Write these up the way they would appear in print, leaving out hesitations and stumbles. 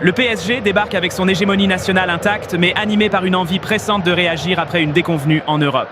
Le PSG débarque avec son hégémonie nationale intacte, mais animé par une envie pressante de réagir après une déconvenue en Europe.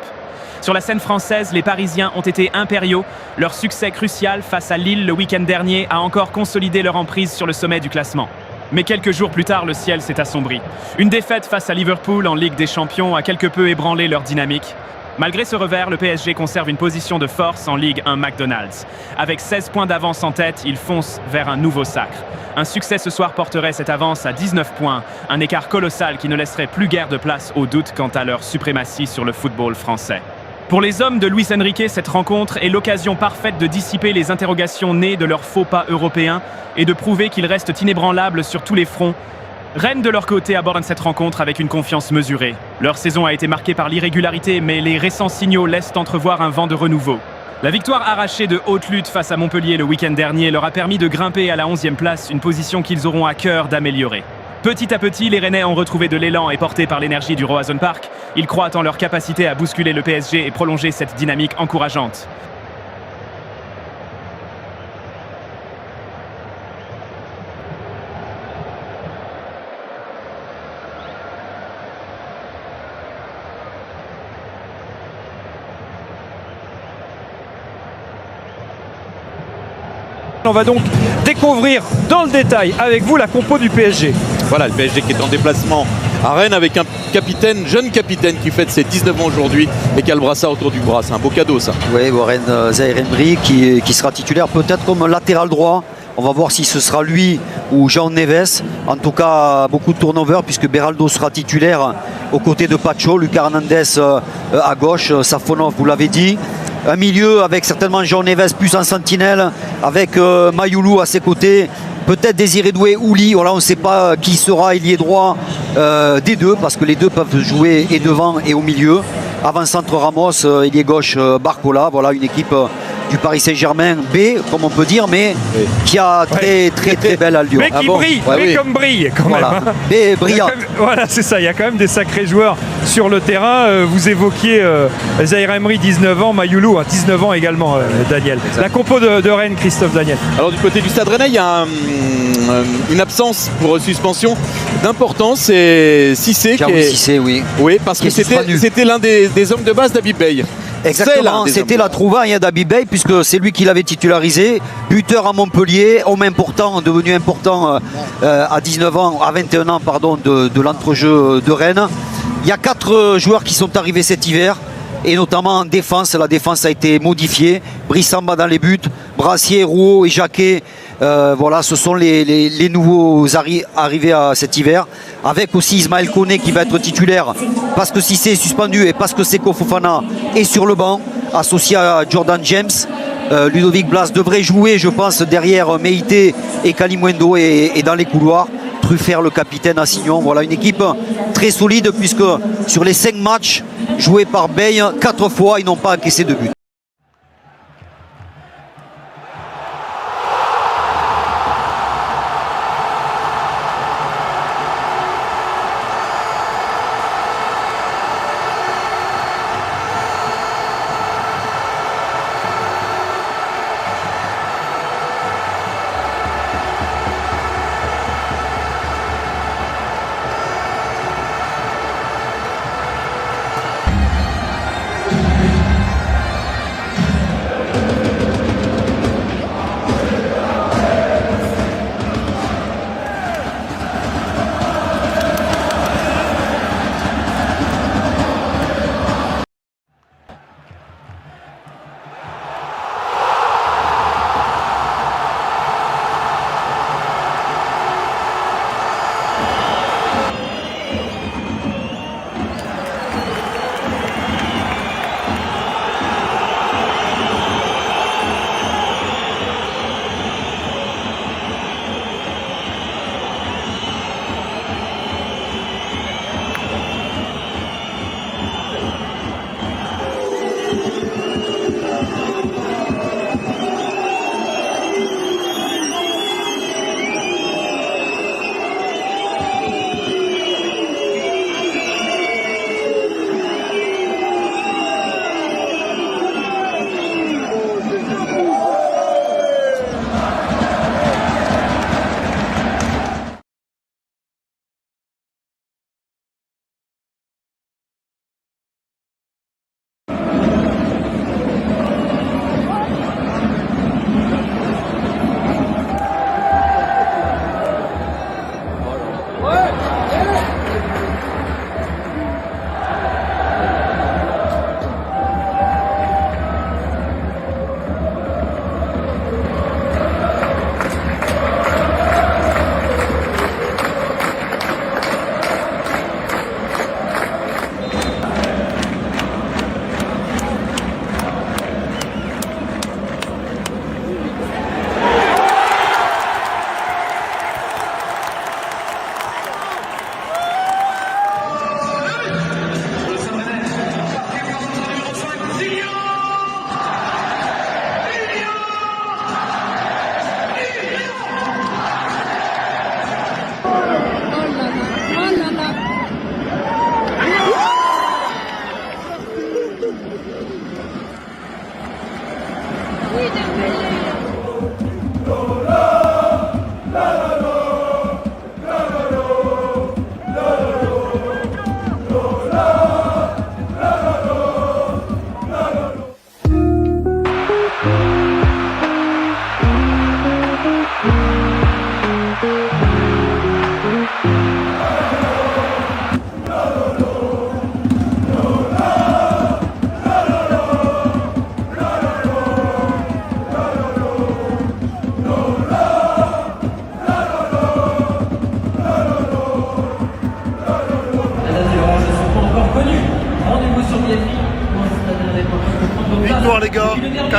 Sur la scène française, les Parisiens ont été impériaux. Leur succès crucial face à Lille le week-end dernier a encore consolidé leur emprise sur le sommet du classement. Mais quelques jours plus tard, le ciel s'est assombri. Une défaite face à Liverpool en Ligue des Champions a quelque peu ébranlé leur dynamique. Malgré ce revers, le PSG conserve une position de force en Ligue 1 McDonald's. Avec 16 points d'avance en tête, il fonce vers un nouveau sacre. Un succès ce soir porterait cette avance à 19 points, un écart colossal qui ne laisserait plus guère de place au doute quant à leur suprématie sur le football français. Pour les hommes de Luis Enrique, cette rencontre est l'occasion parfaite de dissiper les interrogations nées de leur faux pas européen et de prouver qu'ils restent inébranlables sur tous les fronts. Rennes, de leur côté, aborde cette rencontre avec une confiance mesurée. Leur saison a été marquée par l'irrégularité, mais les récents signaux laissent entrevoir un vent de renouveau. La victoire arrachée de haute lutte face à Montpellier le week-end dernier leur a permis de grimper à la 11e place, une position qu'ils auront à cœur d'améliorer. Petit à petit, les Rennais ont retrouvé de l'élan et portés par l'énergie du Roazhon Park, ils croient en leur capacité à bousculer le PSG et prolonger cette dynamique encourageante. On va donc découvrir dans le détail avec vous la compo du PSG. Voilà, le PSG qui est en déplacement à Rennes avec un capitaine, jeune capitaine qui fête ses 19 ans aujourd'hui et qui a le brassard autour du bras. C'est un beau cadeau ça. Oui, Warren Zaïre Emery qui sera titulaire peut-être comme latéral droit. On va voir si ce sera lui ou Jean Neves. En tout cas, beaucoup de turnover puisque Beraldo sera titulaire aux côtés de Pacho, Lucas Hernandez à gauche, Safonov, vous l'avez dit. Un milieu avec certainement Jean Neves plus en sentinelle, avec Mayoulou à ses côtés, peut-être Désiré Doué ou Lee. Voilà, on ne sait pas qui sera ailier droit des deux, parce que les deux peuvent jouer et devant et au milieu. Avant-centre Ramos, ailier gauche Barcola. Voilà une équipe du Paris Saint-Germain B, comme on peut dire, mais qui a très belle allure. Mais qui brille, comme brille quand voilà. même. Mais brillant. Voilà, c'est ça, il y a quand même des sacrés joueurs sur le terrain. Vous évoquiez Zaïre Emery, 19 ans, Mayoulou, 19 ans également, Daniel. Exact. La compo de Rennes, Christophe Daniel. Alors du côté du Stade Rennais, il y a une absence pour suspension d'importance, c'est Cissé. Cissé, oui. Oui, parce que c'était l'un des hommes de base d'Habib Beye. Exactement, c'était la trouvaille d'Habib Beye puisque c'est lui qui l'avait titularisé, buteur à Montpellier, homme important, devenu important à 19 ans, à 21 ans pardon, de l'entrejeu de Rennes. Il y a 4 joueurs qui sont arrivés cet hiver et notamment en défense, la défense a été modifiée. Brissamba dans les buts, Brassier, Rouault et Jacquet. Voilà, ce sont les nouveaux arrivés à cet hiver, avec aussi Ismaël Koné qui va être titulaire parce que Cissé est suspendu et parce que Seko Fofana est sur le banc, associé à Jordan James. Ludovic Blas devrait jouer, je pense, derrière Meïté et Kalimundo et dans les couloirs. Truffert, le capitaine, Assignon. Voilà une équipe très solide puisque sur les 5 matchs joués par Beye, 4 fois, ils n'ont pas encaissé de but.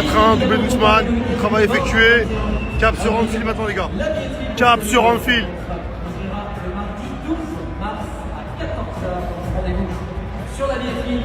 4-1, doublé d'Ousmane, travail effectué. Cap sur Anfield maintenant les gars. Cap sur Anfield. Sur la billetterie